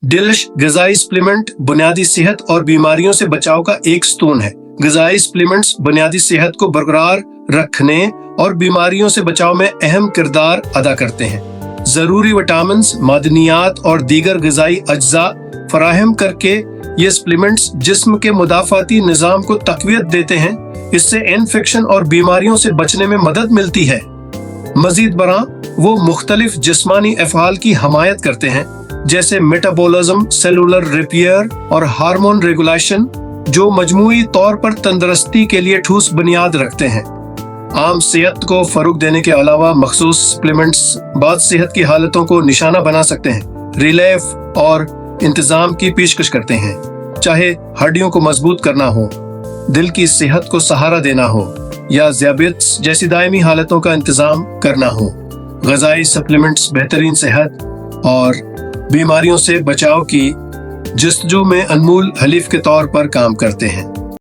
डिलिश ग़िज़ाई supplement बुनियादी सेहत और बीमारियों से बचाव का एक स्तून है। ग़िज़ाई सप्लीमेंट्स बुनियादी सेहत को बरकरार रखने और बीमारियों से बचाव में अहम किरदार अदा करते हैं। जरूरी विटामिन्स, मादनियात और दीगर ग़िज़ाई अज्जा फराहम करके ये सप्लीमेंट्स जिस्म के मुदाफ़ाती निज़ाम को तक़वियत देते हैं। इससे इन्फेक्शन और बीमारियों से बचने में मदद मिलती है। मज़ीद बरां वो मुख्तलिफ जिस्मानी अफ़आल की हमायत करते हैं, जैसे मेटाबॉलिज्म, सेलुलर रिपेयर और हार्मोन रेगुलेशन, जो मजमूई तौर पर तंदुरुस्ती के लिए ठोस बुनियाद रखते हैं। आम सेहत को फरोग देने के अलावा मखसूस सप्लीमेंट्स बाद सेहत की हालतों को निशाना बना सकते हैं, रिलीफ और इंतजाम की पेशकश करते हैं। चाहे हड्डियों को मजबूत करना हो, दिल की सेहत को सहारा देना हो या ज़ियाबेट्स जैसी दायमी हालतों का इंतजाम करना हो, ग़िज़ाई सप्लीमेंट्स बेहतरीन सेहत और बीमारियों से बचाव की जस्तजू में अनमोल हलीफ के तौर पर काम करते हैं।